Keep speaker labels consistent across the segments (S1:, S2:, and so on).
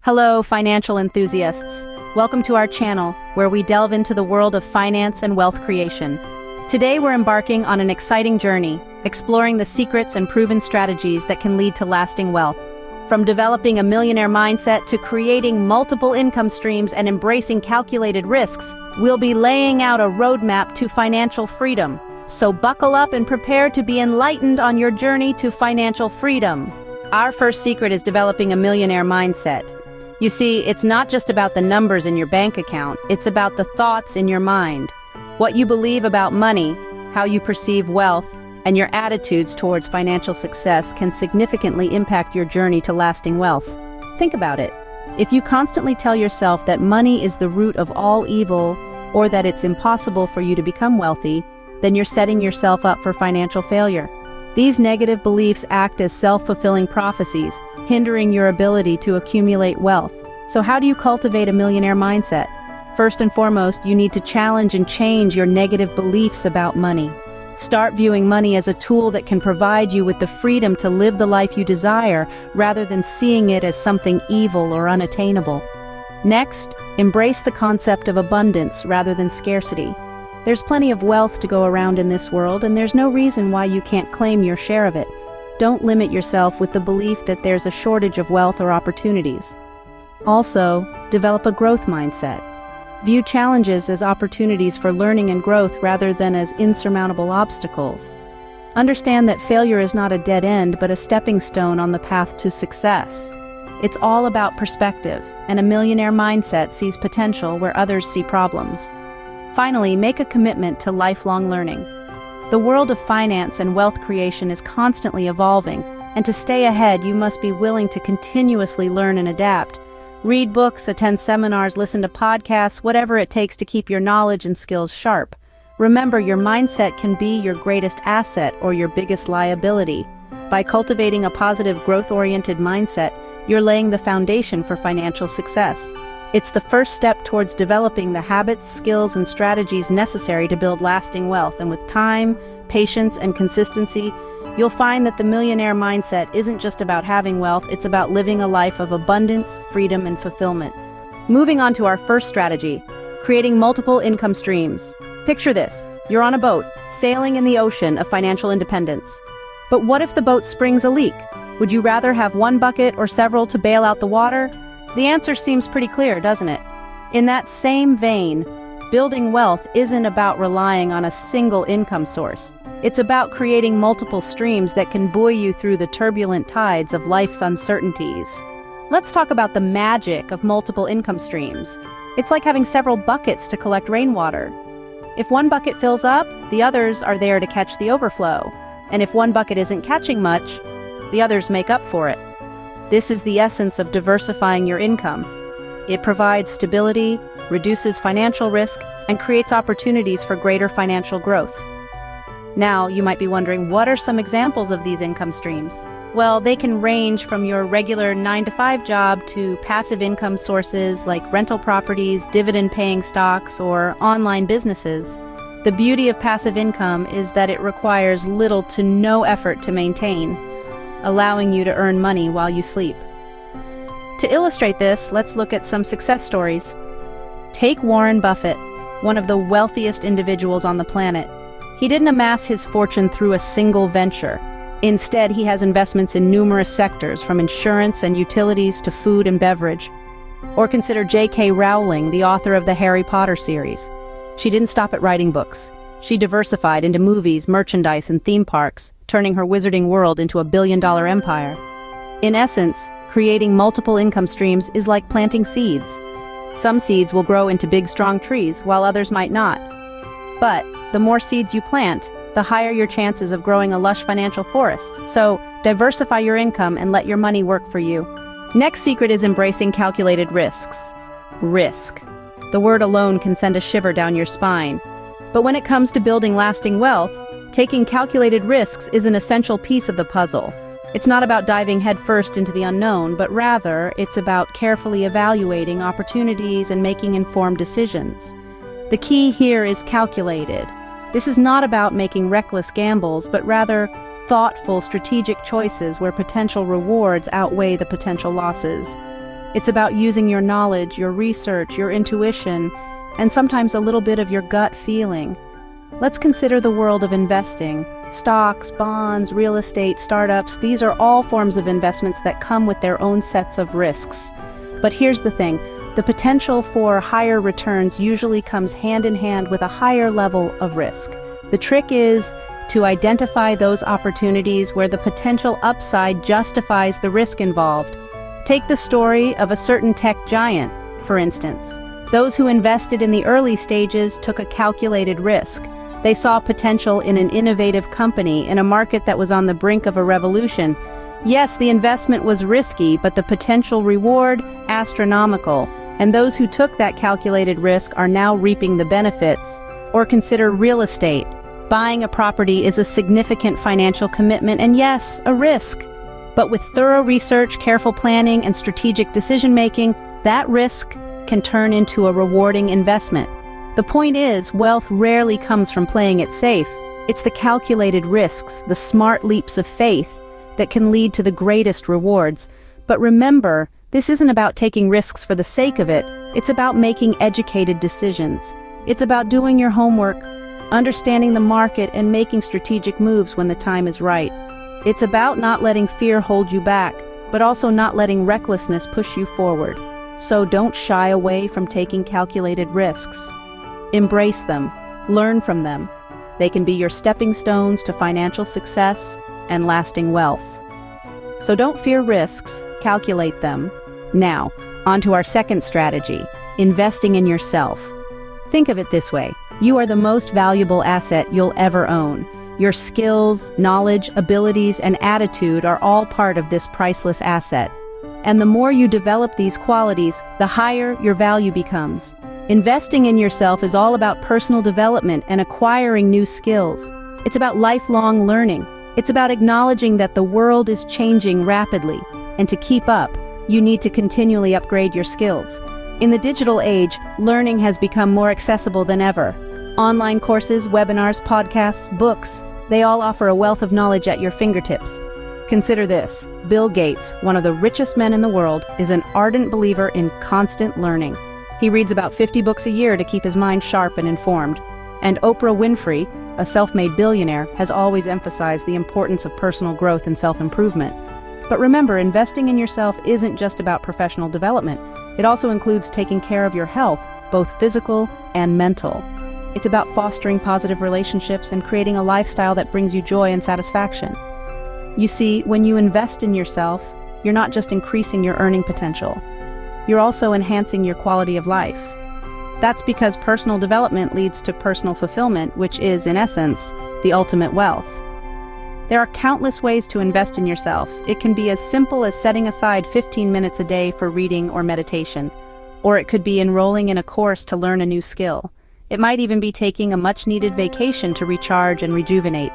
S1: Hello, financial enthusiasts. Welcome to our channel, where we delve into the world of finance and wealth creation. Today we're embarking on an exciting journey, exploring the secrets and proven strategies that can lead to lasting wealth. From developing a millionaire mindset to creating multiple income streams and embracing calculated risks, we'll be laying out a roadmap to financial freedom. So buckle up and prepare to be enlightened on your journey to financial freedom. Our first secret is developing a millionaire mindset. You see, it's not just about the numbers in your bank account, it's about the thoughts in your mind. What you believe about money, how you perceive wealth, and your attitudes towards financial success can significantly impact your journey to lasting wealth. Think about it. If you constantly tell yourself that money is the root of all evil, or that it's impossible for you to become wealthy, then you're setting yourself up for financial failure. These negative beliefs act as self-fulfilling prophecies, hindering your ability to accumulate wealth. So how do you cultivate a millionaire mindset? First and foremost, you need to challenge and change your negative beliefs about money. Start viewing money as a tool that can provide you with the freedom to live the life you desire, rather than seeing it as something evil or unattainable. Next, embrace the concept of abundance rather than scarcity. There's plenty of wealth to go around in this world, and there's no reason why you can't claim your share of it. Don't limit yourself with the belief that there's a shortage of wealth or opportunities. Also, develop a growth mindset. View challenges as opportunities for learning and growth rather than as insurmountable obstacles. Understand that failure is not a dead end, but a stepping stone on the path to success. It's all about perspective, and a millionaire mindset sees potential where others see problems. Finally, make a commitment to lifelong learning. The world of finance and wealth creation is constantly evolving, and to stay ahead, you must be willing to continuously learn and adapt. Read books, attend seminars, listen to podcasts, whatever it takes to keep your knowledge and skills sharp. Remember, your mindset can be your greatest asset or your biggest liability. By cultivating a positive, growth-oriented mindset, you're laying the foundation for financial success. It's the first step towards developing the habits, skills, and strategies necessary to build lasting wealth, and with time, patience, and consistency, you'll find that the millionaire mindset isn't just about having wealth, it's about living a life of abundance, freedom, and fulfillment. Moving on to our first strategy, creating multiple income streams. Picture this, you're on a boat, sailing in the ocean of financial independence. But what if the boat springs a leak? Would you rather have one bucket or several to bail out the water? The answer seems pretty clear, doesn't it? In that same vein, building wealth isn't about relying on a single income source. It's about creating multiple streams that can buoy you through the turbulent tides of life's uncertainties. Let's talk about the magic of multiple income streams. It's like having several buckets to collect rainwater. If one bucket fills up, the others are there to catch the overflow. And if one bucket isn't catching much, the others make up for it. This is the essence of diversifying your income. It provides stability, reduces financial risk, and creates opportunities for greater financial growth. Now, you might be wondering, what are some examples of these income streams? Well, they can range from your regular 9-to-5 job to passive income sources like rental properties, dividend-paying stocks, or online businesses. The beauty of passive income is that it requires little to no effort to maintain, allowing you to earn money while you sleep. To illustrate this, let's look at some success stories. Take Warren Buffett, one of the wealthiest individuals on the planet. He didn't amass his fortune through a single venture. Instead, he has investments in numerous sectors, from insurance and utilities to food and beverage. Or consider J.K. Rowling, the author of the Harry Potter series. She didn't stop at writing books. She diversified into movies, merchandise, and theme parks, turning her wizarding world into a billion-dollar empire. In essence, creating multiple income streams is like planting seeds. Some seeds will grow into big, strong trees, while others might not. But the more seeds you plant, the higher your chances of growing a lush financial forest. So, diversify your income and let your money work for you. Next secret is embracing calculated risks. Risk. The word alone can send a shiver down your spine. But when it comes to building lasting wealth, taking calculated risks is an essential piece of the puzzle. It's not about diving headfirst into the unknown, but rather, it's about carefully evaluating opportunities and making informed decisions. The key here is calculated. This is not about making reckless gambles, but rather thoughtful, strategic choices where potential rewards outweigh the potential losses. It's about using your knowledge, your research, your intuition, and sometimes a little bit of your gut feeling. Let's consider the world of investing. Stocks, bonds, real estate, startups, these are all forms of investments that come with their own sets of risks. But here's the thing, the potential for higher returns usually comes hand in hand with a higher level of risk. The trick is to identify those opportunities where the potential upside justifies the risk involved. Take the story of a certain tech giant, for instance. Those who invested in the early stages took a calculated risk. They saw potential in an innovative company in a market that was on the brink of a revolution. Yes, the investment was risky, but the potential reward, astronomical. And those who took that calculated risk are now reaping the benefits. Or consider real estate. Buying a property is a significant financial commitment and yes, a risk. But with thorough research, careful planning, and strategic decision-making, that risk can turn into a rewarding investment. The point is, wealth rarely comes from playing it safe. It's the calculated risks, the smart leaps of faith, that can lead to the greatest rewards. But remember, this isn't about taking risks for the sake of it. It's about making educated decisions. It's about doing your homework, understanding the market, and making strategic moves when the time is right. It's about not letting fear hold you back, but also not letting recklessness push you forward. So don't shy away from taking calculated risks. Embrace them, learn from them. They can be your stepping stones to financial success and lasting wealth. So don't fear risks, calculate them. Now, on to our second strategy, investing in yourself. Think of it this way, you are the most valuable asset you'll ever own. Your skills, knowledge, abilities, and attitude are all part of this priceless asset. And the more you develop these qualities, the higher your value becomes. Investing in yourself is all about personal development and acquiring new skills. It's about lifelong learning. It's about acknowledging that the world is changing rapidly, and to keep up, you need to continually upgrade your skills. In the digital age, learning has become more accessible than ever. Online courses, webinars, podcasts, books, they all offer a wealth of knowledge at your fingertips. Consider this, Bill Gates, one of the richest men in the world, is an ardent believer in constant learning. He reads about 50 books a year to keep his mind sharp and informed. And Oprah Winfrey, a self-made billionaire, has always emphasized the importance of personal growth and self-improvement. But remember, investing in yourself isn't just about professional development. It also includes taking care of your health, both physical and mental. It's about fostering positive relationships and creating a lifestyle that brings you joy and satisfaction. You see, when you invest in yourself, you're not just increasing your earning potential. You're also enhancing your quality of life. That's because personal development leads to personal fulfillment, which is, in essence, the ultimate wealth. There are countless ways to invest in yourself. It can be as simple as setting aside 15 minutes a day for reading or meditation, or it could be enrolling in a course to learn a new skill. It might even be taking a much-needed vacation to recharge and rejuvenate.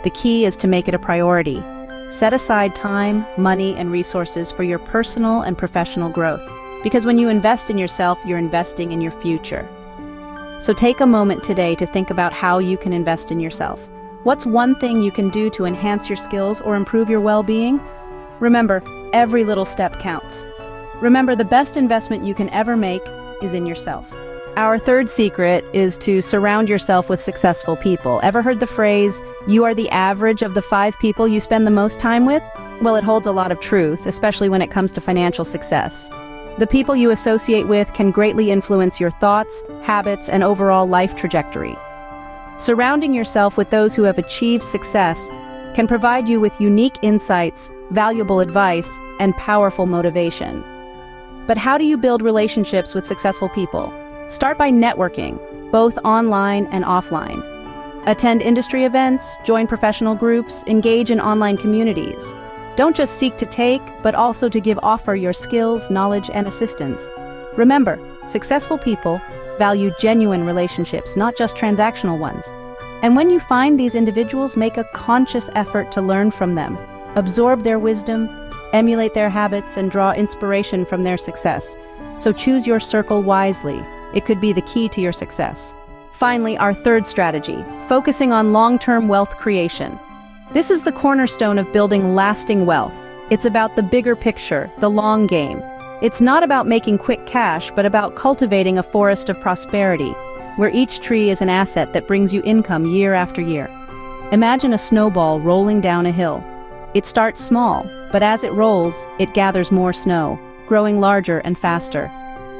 S1: The key is to make it a priority. Set aside time, money, and resources for your personal and professional growth. Because when you invest in yourself, you're investing in your future. So take a moment today to think about how you can invest in yourself. What's one thing you can do to enhance your skills or improve your well-being? Remember, every little step counts. Remember, the best investment you can ever make is in yourself. Our third secret is to surround yourself with successful people. Ever heard the phrase, you are the average of the 5 people you spend the most time with? Well, it holds a lot of truth, especially when it comes to financial success. The people you associate with can greatly influence your thoughts, habits, and overall life trajectory. Surrounding yourself with those who have achieved success can provide you with unique insights, valuable advice, and powerful motivation. But how do you build relationships with successful people? Start by networking, both online and offline. Attend industry events, join professional groups, engage in online communities. Don't just seek to take, but also to offer your skills, knowledge, and assistance. Remember, successful people value genuine relationships, not just transactional ones. And when you find these individuals, make a conscious effort to learn from them. Absorb their wisdom, emulate their habits, and draw inspiration from their success. So choose your circle wisely. It could be the key to your success. Finally, our third strategy, focusing on long-term wealth creation. This is the cornerstone of building lasting wealth. It's about the bigger picture, the long game. It's not about making quick cash, but about cultivating a forest of prosperity, where each tree is an asset that brings you income year after year. Imagine a snowball rolling down a hill. It starts small, but as it rolls, it gathers more snow, growing larger and faster.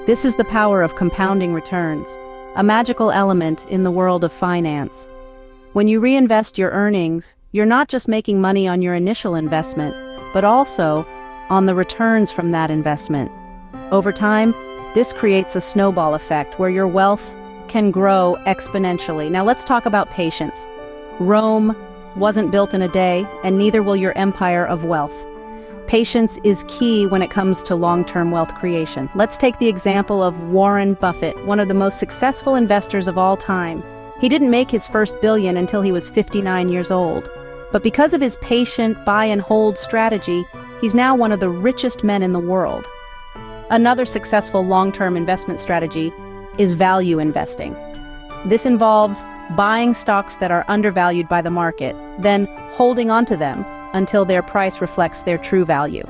S1: This is the power of compounding returns, a magical element in the world of finance. When you reinvest your earnings, you're not just making money on your initial investment, but also on the returns from that investment. Over time, this creates a snowball effect where your wealth can grow exponentially. Now let's talk about patience. Rome wasn't built in a day, and neither will your empire of wealth. Patience is key when it comes to long-term wealth creation. Let's take the example of Warren Buffett, one of the most successful investors of all time. He didn't make his first billion until he was 59 years old. But because of his patient buy and hold strategy, he's now one of the richest men in the world. Another successful long-term investment strategy is value investing. This involves buying stocks that are undervalued by the market, then holding onto them until their price reflects their true value.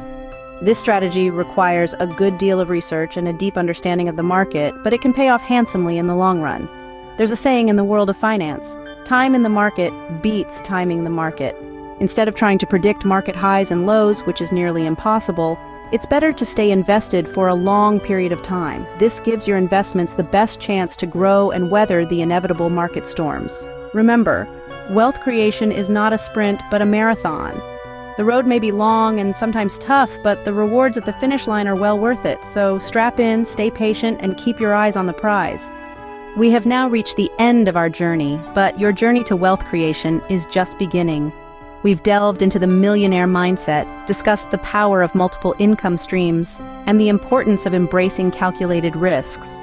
S1: This strategy requires a good deal of research and a deep understanding of the market, but it can pay off handsomely in the long run. There's a saying in the world of finance: time in the market beats timing the market. Instead of trying to predict market highs and lows, which is nearly impossible, it's better to stay invested for a long period of time. This gives your investments the best chance to grow and weather the inevitable market storms. Remember, wealth creation is not a sprint, but a marathon. The road may be long and sometimes tough, but the rewards at the finish line are well worth it. So strap in, stay patient, and keep your eyes on the prize. We have now reached the end of our journey, but your journey to wealth creation is just beginning. We've delved into the millionaire mindset, discussed the power of multiple income streams, and the importance of embracing calculated risks.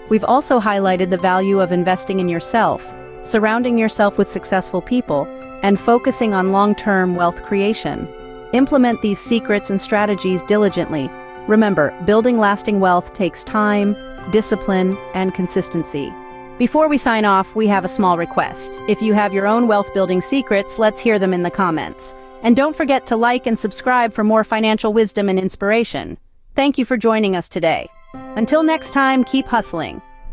S1: We've also highlighted the value of investing in yourself, surrounding yourself with successful people, and focusing on long-term wealth creation. Implement these secrets and strategies diligently. Remember, building lasting wealth takes time, discipline, and consistency. Before we sign off, we have a small request. If you have your own wealth-building secrets, let's hear them in the comments. And don't forget to like and subscribe for more financial wisdom and inspiration. Thank you for joining us today. Until next time, keep hustling.